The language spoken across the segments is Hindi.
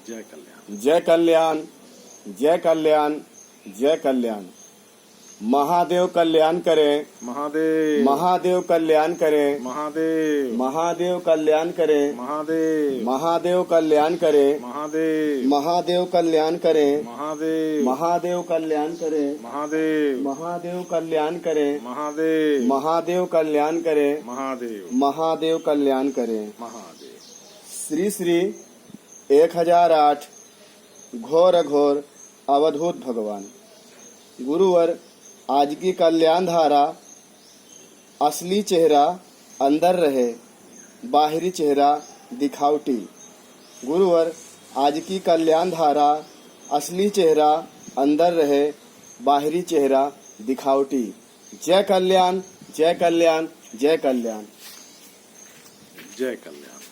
जय कल्याण। जय कल्याण, जय कल्याण, जय कल्याण। महादेव कल्याण करे, महादेव महादेव कल्याण करे, महादेव महादेव कल्याण करे, महादेव महादेव कल्याण करे, महादेव महादेव कल्याण करे, महादेव महादेव कल्याण करे, महादेव महादेव कल्याण करे, महादेव महादेव कल्याण करे, महादेव महादेव कल्याण करे। महादेव। श्री श्री 1008 घोर घोर अवधूत भगवान। गुरुवर, आज की कल्याण धारा असली चेहरा अंदर रहे, बाहरी चेहरा दिखावटी। गुरुवर, आज की कल्याण धारा असली चेहरा अंदर रहे, बाहरी चेहरा दिखावटी। जय कल्याण, जय कल्याण, जय कल्याण। जय कल्याण।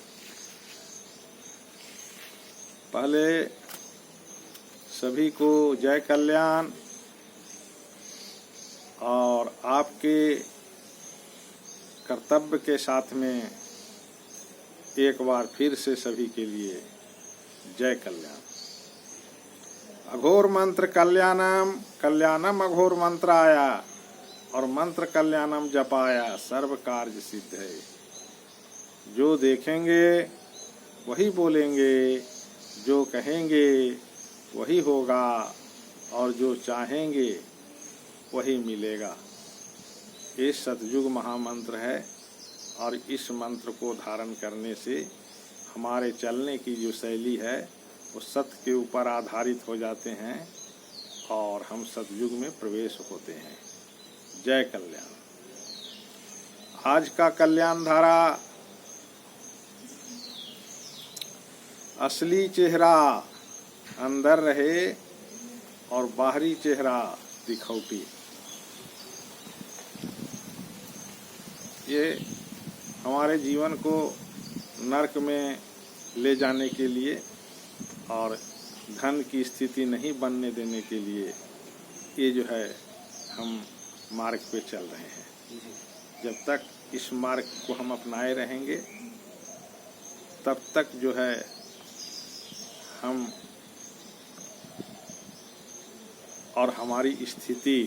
पहले सभी को जय कल्याण। और आपके कर्तव्य के साथ में एक बार फिर से सभी के लिए जय कल्याण। अघोर मंत्र कल्याणम, कल्याणम अघोर मंत्र आया, और मंत्र कल्याणम जपाया, सर्व कार्य सिद्ध है। जो देखेंगे वही बोलेंगे, जो कहेंगे वही होगा, और जो चाहेंगे वही मिलेगा। ये सतयुग महामंत्र है, और इस मंत्र को धारण करने से हमारे चलने की जो शैली है वो सत्य के ऊपर आधारित हो जाते हैं, और हम सतयुग में प्रवेश होते हैं। जय कल्याण। आज का कल्याण धारा असली चेहरा अंदर रहे और बाहरी चेहरा दिखौटी। ये हमारे जीवन को नरक में ले जाने के लिए और धन की स्थिति नहीं बनने देने के लिए ये जो है हम मार्ग पे चल रहे हैं। जब तक इस मार्ग को हम अपनाए रहेंगे तब तक जो है हम और हमारी स्थिति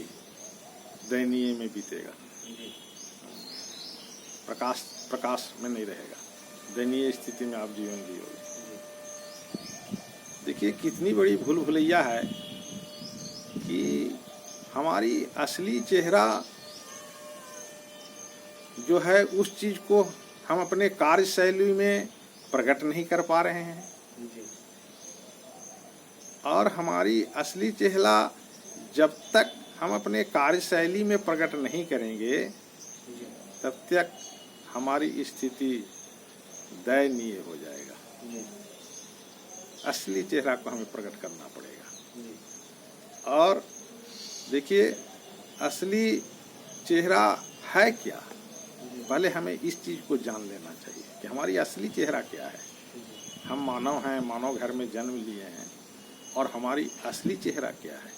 दयनीय में बीतेगा। प्रकाश में नहीं रहेगा, दयनीय स्थिति में आप जीवन जियोगे। देखिए कितनी बड़ी भूल भुलैया है कि हमारी असली चेहरा जो है उस चीज को हम अपने कार्यशैली में प्रकट नहीं कर पा रहे हैं, और हमारी असली चेहरा जब तक हम अपने कार्यशैली में प्रकट नहीं करेंगे तब तक हमारी स्थिति दयनीय हो जाएगा। असली चेहरा को हमें प्रकट करना पड़ेगा। और देखिए असली चेहरा है क्या, पहले हमें इस चीज को जान लेना चाहिए कि हमारी असली चेहरा क्या है। हम मानव हैं, मानव घर में जन्म लिए हैं, और हमारी असली चेहरा क्या है।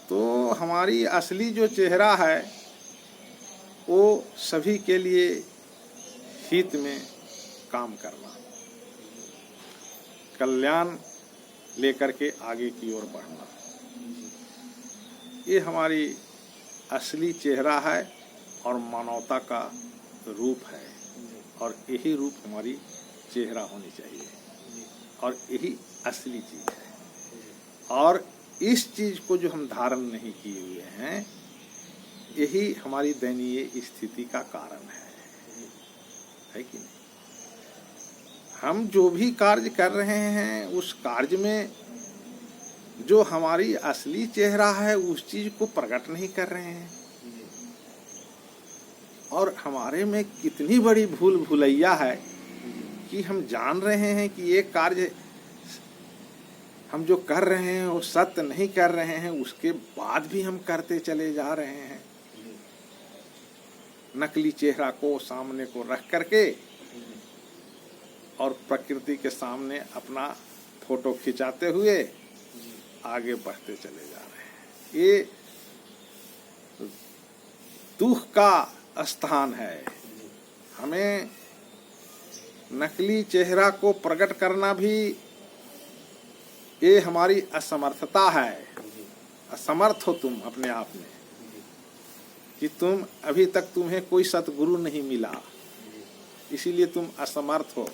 तो हमारी असली जो चेहरा है वो सभी के लिए हित में काम करना, कल्याण लेकर के आगे की ओर बढ़ना, ये हमारी असली चेहरा है और मानवता का रूप है। और यही रूप हमारी चेहरा होनी चाहिए, और यही असली चीज है। और इस चीज को जो हम धारण नहीं किए हुए हैं यही हमारी दयनीय स्थिति का कारण है कि नहीं। हम जो भी कार्य कर रहे हैं उस कार्य में जो हमारी असली चेहरा है उस चीज को प्रकट नहीं कर रहे हैं, और हमारे में कितनी बड़ी भूल भुलैया है कि हम जान रहे हैं कि ये कार्य हम जो कर रहे हैं वो सत्य नहीं कर रहे हैं, उसके बाद भी हम करते चले जा रहे हैं। नकली चेहरा को सामने को रख करके और प्रकृति के सामने अपना फोटो खिंचाते हुए आगे बढ़ते चले जा रहे हैं। ये दुख का स्थान है। हमें नकली चेहरा को प्रकट करना भी ये हमारी असमर्थता है। असमर्थ हो तुम अपने आप में कि तुम अभी तक तुम्हें कोई सतगुरु नहीं मिला, इसीलिए तुम असमर्थ हो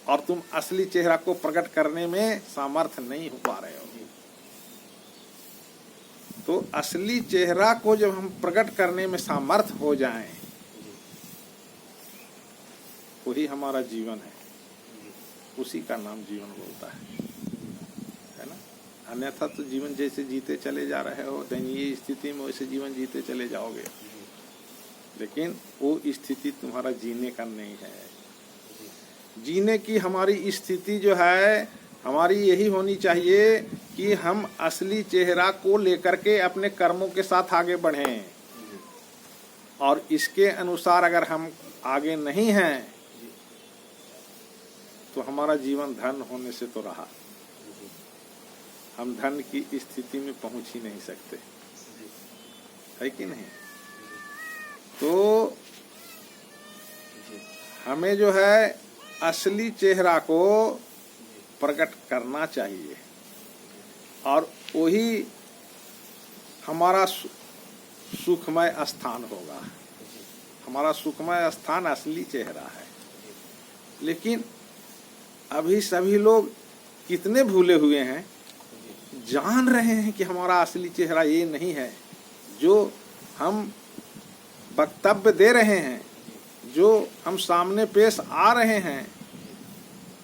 और तुम असली चेहरा को प्रकट करने में सामर्थ नहीं हो पा रहे हो। तो असली चेहरा को जब हम प्रकट करने में सामर्थ हो जाएं, वही हमारा जीवन है, उसी का नाम जीवन बोलता है ना। अन्यथा तो जीवन जैसे जीते चले जा रहे हो, दयनीय स्थिति में वैसे जीवन जीते चले जाओगे, लेकिन वो स्थिति तुम्हारा जीने का नहीं है। जीने की हमारी स्थिति जो है, हमारी यही होनी चाहिए कि हम असली चेहरा को लेकर के अपने कर्मों के साथ आगे बढ़ें, और इसके अनुसार अगर हम आगे नहीं हैं तो हमारा जीवन धन होने से तो रहा, हम धन की स्थिति में पहुंच ही नहीं सकते, है कि नहीं। तो हमें जो है असली चेहरा को प्रकट करना चाहिए, और वही हमारा सुखमय स्थान होगा। हमारा सुखमय स्थान असली चेहरा है। लेकिन अभी सभी लोग कितने भूले हुए हैं, जान रहे हैं कि हमारा असली चेहरा ये नहीं है, जो हम वक्तव्य दे रहे हैं, जो हम सामने पेश आ रहे हैं,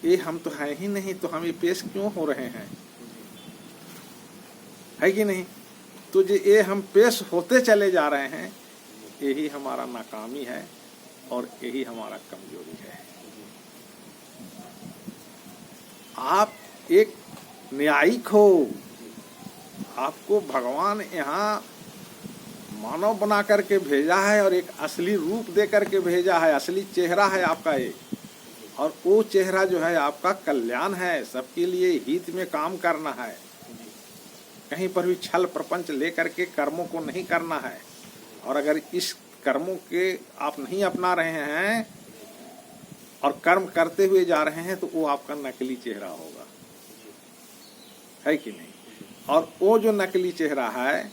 ये हम तो है ही नहीं, तो हम ये पेश क्यों हो रहे हैं, है कि नहीं। तो जो ये हम पेश होते चले जा रहे हैं, यही हमारा नाकामी है और यही हमारा कमजोरी है। आप एक न्यायिक हो, आपको भगवान यहाँ मानव बना करके भेजा है और एक असली रूप दे करके भेजा है, असली चेहरा है आपका ये, और वो चेहरा जो है आपका कल्याण है, सबके लिए हित में काम करना है। कहीं पर भी छल प्रपंच लेकर के कर्मों को नहीं करना है, और अगर इस कर्मों के आप नहीं अपना रहे हैं और कर्म करते हुए जा रहे हैं, तो वो आपका नकली चेहरा होगा, है कि नहीं। और वो जो नकली चेहरा है,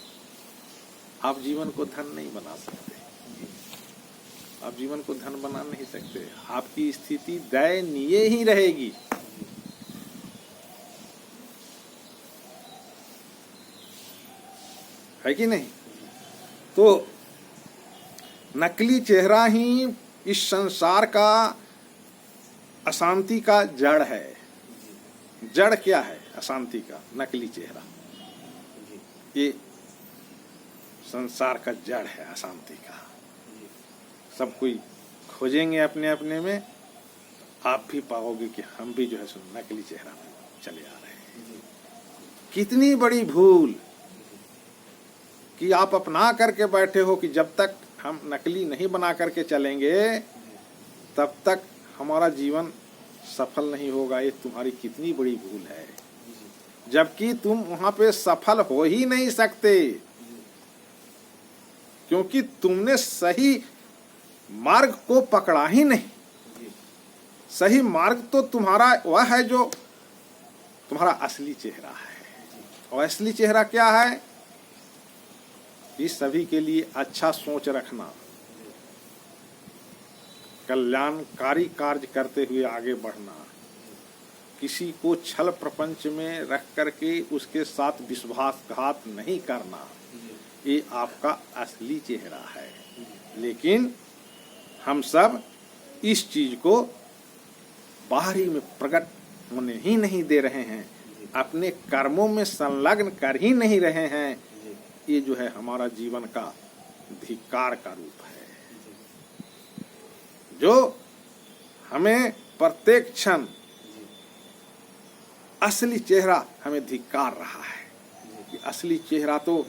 आप जीवन को धन नहीं बना सकते, आप जीवन को धन बना नहीं सकते, आपकी स्थिति दयनीय ही रहेगी। है कि नहीं। तो नकली चेहरा ही इस संसार का अशांति का जड़ है। जड़ क्या है अशांति का? नकली चेहरा। ये संसार का जड़ है अशांति का। सब कोई खोजेंगे अपने अपने में, आप भी पाओगे कि हम भी जो है नकली चेहरा में चले आ रहे हैं। कितनी बड़ी भूल कि आप अपना करके बैठे हो कि जब तक हम नकली नहीं बना करके चलेंगे तब तक हमारा जीवन सफल नहीं होगा। ये तुम्हारी कितनी बड़ी भूल है, जबकि तुम वहां पे सफल हो ही नहीं सकते, क्योंकि तुमने सही मार्ग को पकड़ा ही नहीं। सही मार्ग तो तुम्हारा वह है जो तुम्हारा असली चेहरा है। और असली चेहरा क्या है? इस सभी के लिए अच्छा सोच रखना, कल्याणकारी कार्य करते हुए आगे बढ़ना, किसी को छल प्रपंच में रख करके उसके साथ विश्वासघात नहीं करना, ये आपका असली चेहरा है। लेकिन हम सब इस चीज को बाहरी में प्रकट होने ही नहीं दे रहे हैं, अपने कर्मों में संलग्न कर ही नहीं रहे हैं। ये जो है हमारा जीवन का धिक्कार का रूप है, जो हमें प्रत्येक क्षण असली चेहरा हमें धिक्कार रहा है कि असली चेहरा तो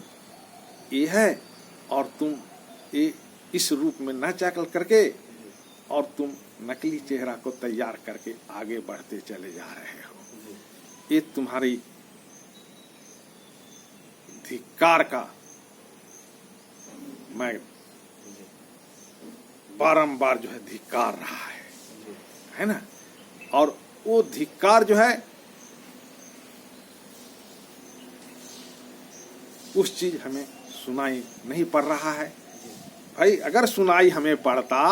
ये है और तुम ये इस रूप में न चल करके और तुम नकली चेहरा को तैयार करके आगे बढ़ते चले जा रहे हो। ये तुम्हारी धिक्कार का मैं बारंबार जो है धिक्कार रहा है ना। और वो धिक्कार जो है उस चीज हमें सुनाई नहीं पड़ रहा है। भाई अगर सुनाई हमें पड़ता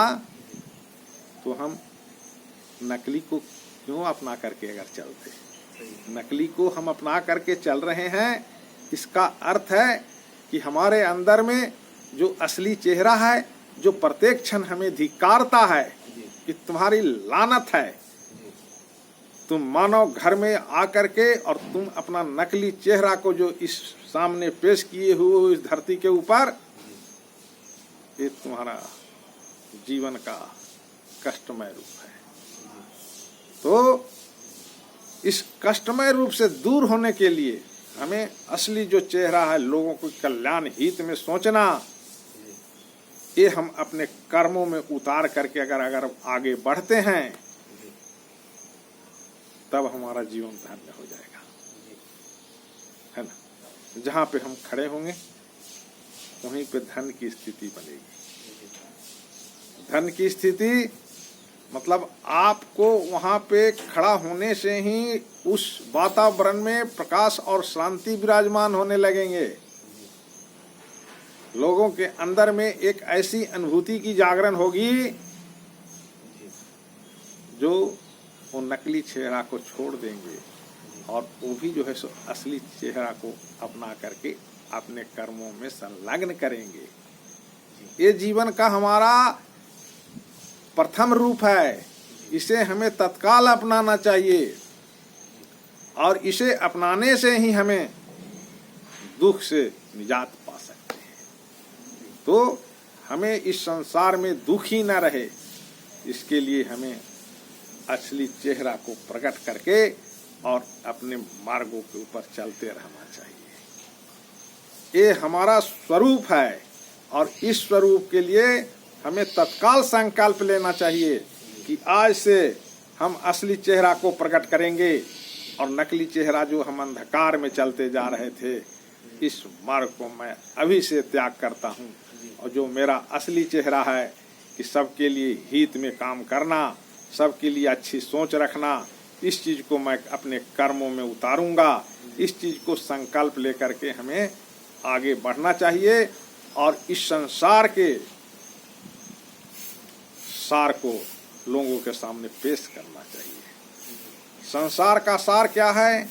तो हम नकली को क्यों अपना करके अगर चलते, नकली को हम अपना करके चल रहे हैं, इसका अर्थ है कि हमारे अंदर में जो असली चेहरा है, जो प्रत्येक क्षण हमें धिक्कारता है कि तुम्हारी लानत है, तुम मानव घर में आकर के और तुम अपना नकली चेहरा को जो इस सामने पेश किए हुए इस धरती के ऊपर, ये तुम्हारा जीवन का कष्टमय रूप है। तो इस कष्टमय रूप से दूर होने के लिए हमें असली जो चेहरा है, लोगों को कल्याण हित में सोचना, ये हम अपने कर्मों में उतार करके अगर आगे बढ़ते हैं, तब हमारा जीवन धन्य हो जाएगा, है ना। जहाँ पे हम खड़े होंगे वहीं पे धन की स्थिति बनेगी। धन की स्थिति मतलब आपको वहाँ पे खड़ा होने से ही उस वातावरण में प्रकाश और शांति विराजमान होने लगेंगे। लोगों के अंदर में एक ऐसी अनुभूति की जागरण होगी जो वो नकली चेहरा को छोड़ देंगे और वो भी जो है सो असली चेहरा को अपना करके अपने कर्मों में संलग्न करेंगे। ये जीवन का हमारा प्रथम रूप है, इसे हमें तत्काल अपनाना चाहिए और इसे अपनाने से ही हमें दुख से निजात पा सकते हैं। तो हमें इस संसार में दुख ही न रहे, इसके लिए हमें असली चेहरा को प्रकट करके और अपने मार्गों के ऊपर चलते रहना चाहिए। ये हमारा स्वरूप है और इस स्वरूप के लिए हमें तत्काल संकल्प लेना चाहिए कि आज से हम असली चेहरा को प्रकट करेंगे और नकली चेहरा जो हम अंधकार में चलते जा रहे थे, इस मार्ग को मैं अभी से त्याग करता हूँ और जो मेरा असली चेहरा है कि सबके लिए हित में काम करना, सबके लिए अच्छी सोच रखना, इस चीज को मैं अपने कर्मों में उतारूंगा। इस चीज को संकल्प लेकर के हमें आगे बढ़ना चाहिए और इस संसार के सार को लोगों के सामने पेश करना चाहिए। संसार का सार क्या है?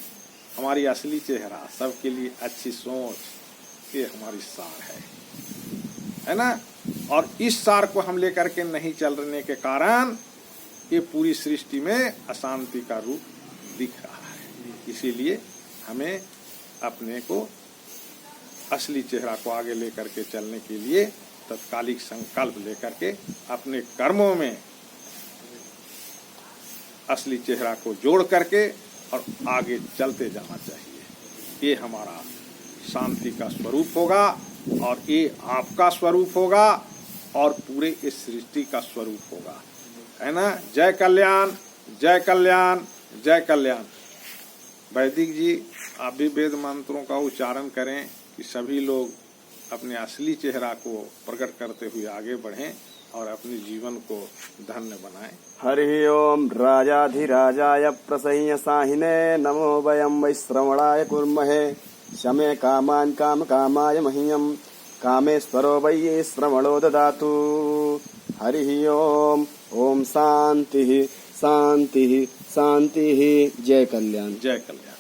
हमारी असली चेहरा, सबके लिए अच्छी सोच, ये हमारी सार है ना। और इस सार को हम लेकर के नहीं चलने के कारण ये पूरी सृष्टि में अशांति का रूप दिख रहा है। इसीलिए हमें अपने को असली चेहरा को आगे लेकर के चलने के लिए तत्कालिक संकल्प लेकर के अपने कर्मों में असली चेहरा को जोड़ करके और आगे चलते जाना चाहिए। ये हमारा शांति का स्वरूप होगा और ये आपका स्वरूप होगा और पूरे इस सृष्टि का स्वरूप होगा, है ना। जय कल्याण, जय कल्याण, जय कल्याण। वैदिक जी आप भी वेद मंत्रों का उच्चारण करें कि सभी लोग अपने असली चेहरा को प्रकट करते हुए आगे बढ़ें और अपने जीवन को धन्य बनाएं। हरि ओम राजाधिराजाय प्रसह्य साहिने नमो वयं वै श्रवणाय कुर्महे शमे कामान् काम कामाय मह्यं कामेश्वरो वै श्रवणो ददातु। हरि ओम। ओम शांति शांति शांति। जय कल्याण, जय कल्याण।